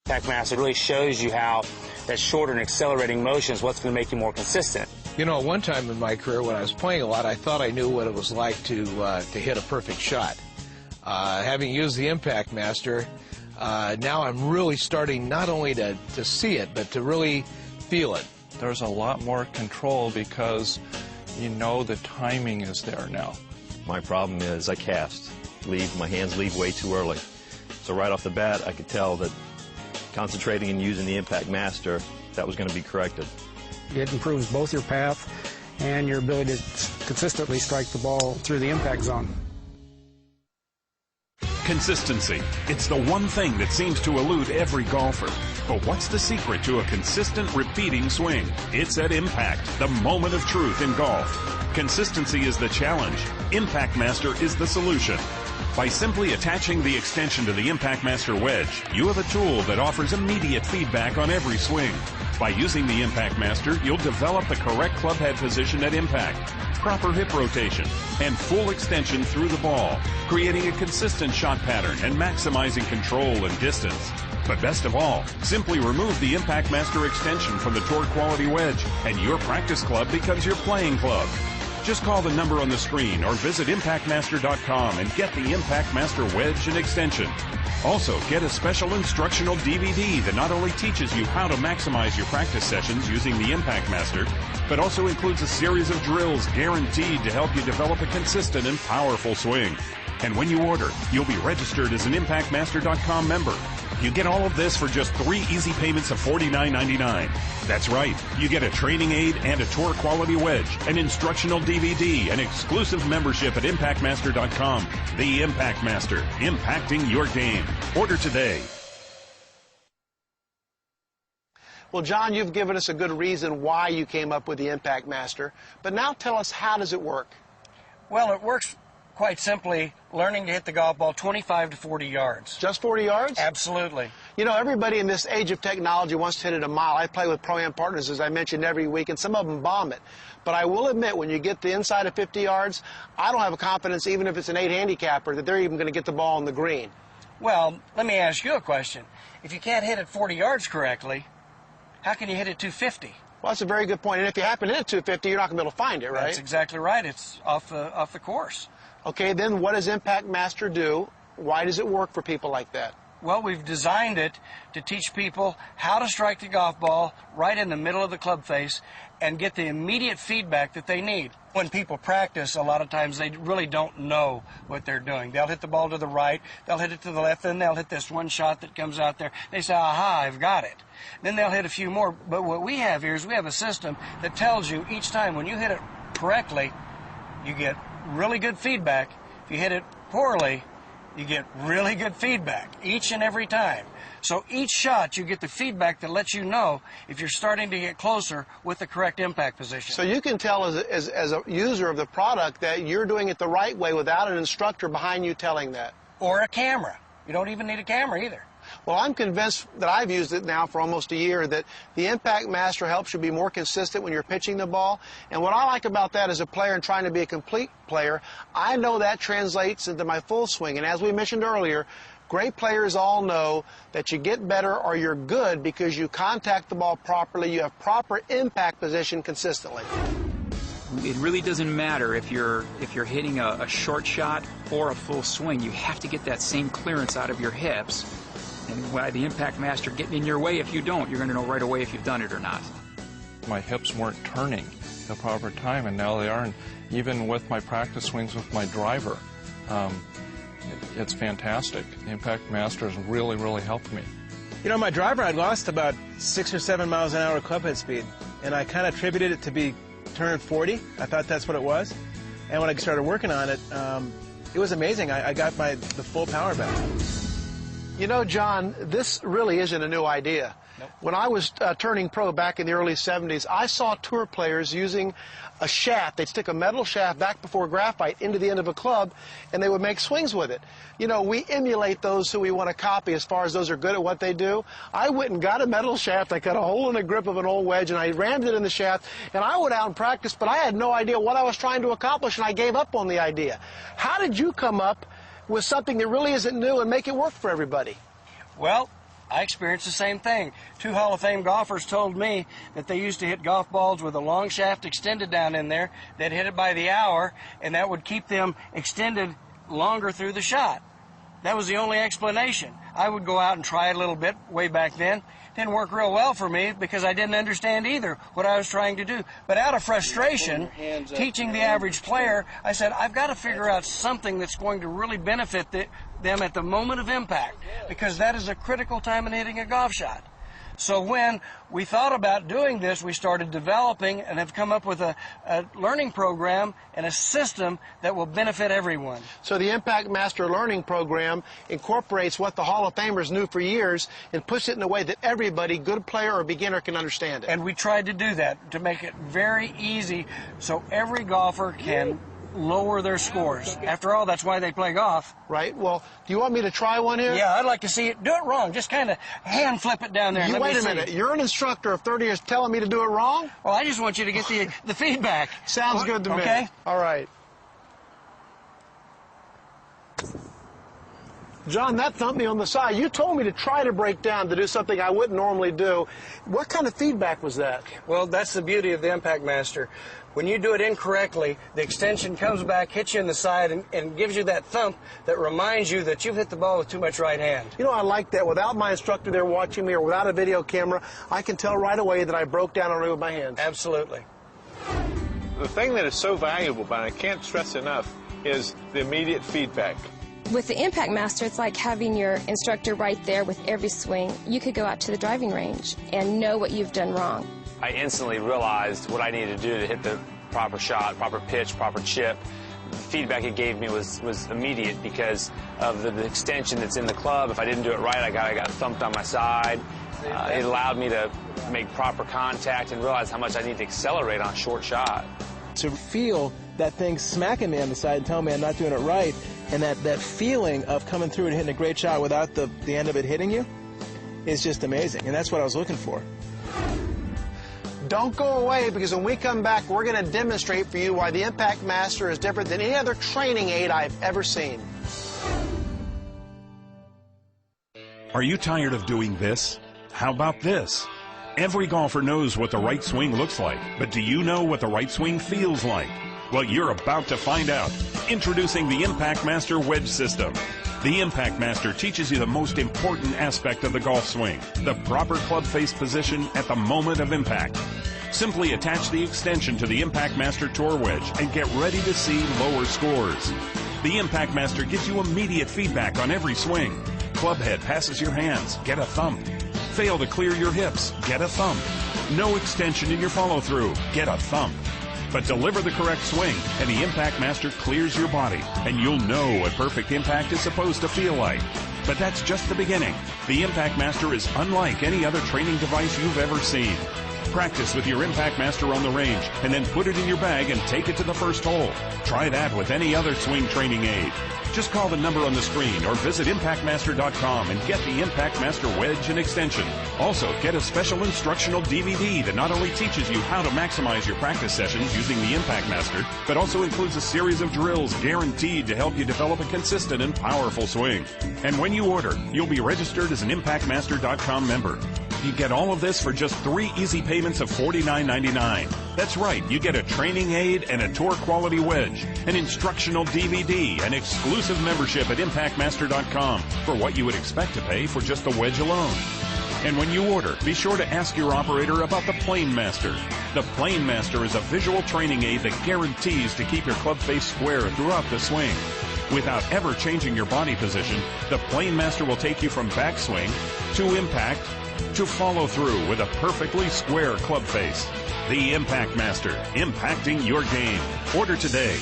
Impact Master really shows you how that shorter and accelerating motion is what's going to make you more consistent. You know, one time in my career when I was playing a lot, I thought I knew what it was like to hit a perfect shot. Having used the Impact Master, now I'm really starting not only to see it, but to really feel it. There's a lot more control because you know the timing is there now. My problem is I cast. My hands leave way too early. So right off the bat, I could tell that concentrating and using the Impact Master, that was going to be corrected. It improves both your path and your ability to consistently strike the ball through the impact zone. Consistency. It's the one thing that seems to elude every golfer. But what's the secret to a consistent, repeating swing? It's at impact, the moment of truth in golf. Consistency is the challenge. Impact Master is the solution. By simply attaching the extension to the Impact Master wedge, you have a tool that offers immediate feedback on every swing. By using the Impact Master, you'll develop the correct club head position at impact, proper hip rotation, and full extension through the ball, creating a consistent shot pattern and maximizing control and distance. But best of all, simply remove the Impact Master extension from the Tour Quality wedge, and your practice club becomes your playing club. Just call the number on the screen or visit ImpactMaster.com and get the Impact Master wedge and extension. Also, get a special instructional DVD that not only teaches you how to maximize your practice sessions using the Impact Master, but also includes a series of drills guaranteed to help you develop a consistent and powerful swing. And when you order, you'll be registered as an ImpactMaster.com member. You get all of this for just 3 easy payments of $49.99. That's right. You get a training aid and a tour quality wedge, an instructional DVD, an exclusive membership at ImpactMaster.com. The Impact Master, impacting your game. Order today. Well, John, you've given us a good reason why you came up with the Impact Master, but now tell us, how does it work? Well, it works quite simply, learning to hit the golf ball 25 to 40 yards. Just 40 yards? Absolutely. You know, everybody in this age of technology wants to hit it a mile. I play with Pro-Am partners, as I mentioned, every week, and some of them bomb it. But I will admit, when you get the inside of 50 yards, I don't have a confidence, even if it's an 8 handicapper, that they're even going to get the ball on the green. Well, let me ask you a question. If you can't hit it 40 yards correctly, how can you hit it 250? Well, that's a very good point. And if you happen to hit 250, you're not going to be able to find it, right? That's exactly right. It's off the course. Okay, then what does Impact Master do? Why does it work for people like that? Well, we've designed it to teach people how to strike the golf ball right in the middle of the club face and get the immediate feedback that they need. When people practice, a lot of times they really don't know what they're doing. They'll hit the ball to the right, they'll hit it to the left, then they'll hit this one shot that comes out there. They say, aha, I've got it. Then they'll hit a few more. But what we have here is we have a system that tells you each time when you hit it correctly, you get really good feedback. If you hit it poorly, you get really good feedback each and every time. So each shot you get the feedback that lets you know if you're starting to get closer with the correct impact position. So you can tell as a user of the product that you're doing it the right way without an instructor behind you telling that. Or a camera. You don't even need a camera either. Well, I'm convinced that I've used it now for almost a year that the Impact Master helps you be more consistent when you're pitching the ball. And what I like about that as a player and trying to be a complete player, I know that translates into my full swing. And as we mentioned earlier, great players all know that you get better or you're good because you contact the ball properly, you have proper impact position consistently. It really doesn't matter if you're hitting a short shot or a full swing. You have to get that same clearance out of your hips. And why the Impact Master getting in your way, if you don't, you're going to know right away if you've done it or not. My hips weren't turning the proper time, and now they are. And even with my practice swings with my driver, it's fantastic. The Impact Master has really, really helped me. You know, my driver, I lost about 6 or 7 miles an hour club head speed, and I kind of attributed it to be turning 40. I thought that's what it was. And when I started working on it, it was amazing. I got the full power back. You know, John, this really isn't a new idea. Nope. When I was turning pro back in the early 70s, I saw tour players using a shaft. They'd stick a metal shaft back before graphite into the end of a club, and they would make swings with it. You know, we emulate those who we want to copy as far as those are good at what they do. I went and got a metal shaft. I cut a hole in the grip of an old wedge, and I rammed it in the shaft, and I went out and practiced, but I had no idea what I was trying to accomplish, and I gave up on the idea. How did you come up with something that really isn't new and make it work for everybody? Well, I experienced the same thing. 2 Hall of Fame golfers told me that they used to hit golf balls with a long shaft extended down in there. They'd hit it by the hour, and that would keep them extended longer through the shot. That was the only explanation. I would go out and try it a little bit way back then. Didn't work real well for me because I didn't understand either what I was trying to do. But out of frustration, teaching the average player, I said, I've got to figure out something that's going to really benefit them at the moment of impact, because that is a critical time in hitting a golf shot. So when we thought about doing this, we started developing and have come up with a learning program and a system that will benefit everyone. So the Impact Master Learning Program incorporates what the Hall of Famers knew for years and puts it in a way that everybody, good player or beginner, can understand it. And we tried to do that to make it very easy so every golfer can lower their scores. After all, that's why they play golf. Right. Well, do you want me to try one here? Yeah, I'd like to see it. Do it wrong. Just kind of hand flip it down there. Wait a minute. You're an instructor of 30 years telling me to do it wrong? Well, I just want you to get the feedback. Sounds good to me. Okay? All right. John, that thumped me on the side. You told me to try to break down, to do something I wouldn't normally do. What kind of feedback was that? Well, that's the beauty of the Impact Master. When you do it incorrectly, the extension comes back, hits you in the side, and gives you that thump that reminds you that you've hit the ball with too much right hand. You know, I like that. Without my instructor there watching me or without a video camera, I can tell right away that I broke down on it with my hands. Absolutely. The thing that is so valuable, but I can't stress enough, is the immediate feedback. With the Impact Master, it's like having your instructor right there with every swing. You could go out to the driving range and know what you've done wrong. I instantly realized what I needed to do to hit the proper shot, proper pitch, proper chip. The feedback it gave me was immediate because of the extension that's in the club. If I didn't do it right, I got thumped on my side. It allowed me to make proper contact and realize how much I need to accelerate on a short shot. To feel that thing smacking me on the side and telling me I'm not doing it right, and that feeling of coming through and hitting a great shot without the end of it hitting you is just amazing, and that's what I was looking for. Don't go away, because when we come back, we're going to demonstrate for you why the Impact Master is different than any other training aid I've ever seen. Are you tired of doing this? How about this? Every golfer knows what the right swing looks like, but do you know what the right swing feels like? Well, you're about to find out. Introducing the Impact Master Wedge System. The Impact Master teaches you the most important aspect of the golf swing, the proper club face position at the moment of impact. Simply attach the extension to the Impact Master Tour Wedge and get ready to see lower scores. The Impact Master gives you immediate feedback on every swing. Club head passes your hands, get a thump. Fail to clear your hips, get a thump. No extension in your follow-through, get a thump. But deliver the correct swing, and the Impact Master clears your body, and you'll know what perfect impact is supposed to feel like. But that's just the beginning. The Impact Master is unlike any other training device you've ever seen. Practice with your Impact Master on the range, and then put it in your bag and take it to the first hole. Try that with any other swing training aid. Just call the number on the screen or visit ImpactMaster.com and get the Impact Master Wedge and extension. Also, get a special instructional DVD that not only teaches you how to maximize your practice sessions using the Impact Master, but also includes a series of drills guaranteed to help you develop a consistent and powerful swing. And when you order, you'll be registered as an ImpactMaster.com member. You get all of this for just 3 easy payments of $49.99. That's right, you get a training aid and a tour quality wedge, an instructional DVD, and exclusive membership at ImpactMaster.com for what you would expect to pay for just the wedge alone. And when you order, be sure to ask your operator about the Plane Master. The Plane Master is a visual training aid that guarantees to keep your club face square throughout the swing. Without ever changing your body position, the Plane Master will take you from backswing to impact to follow through with a perfectly square club face. The Impact Master, impacting your game. Order today.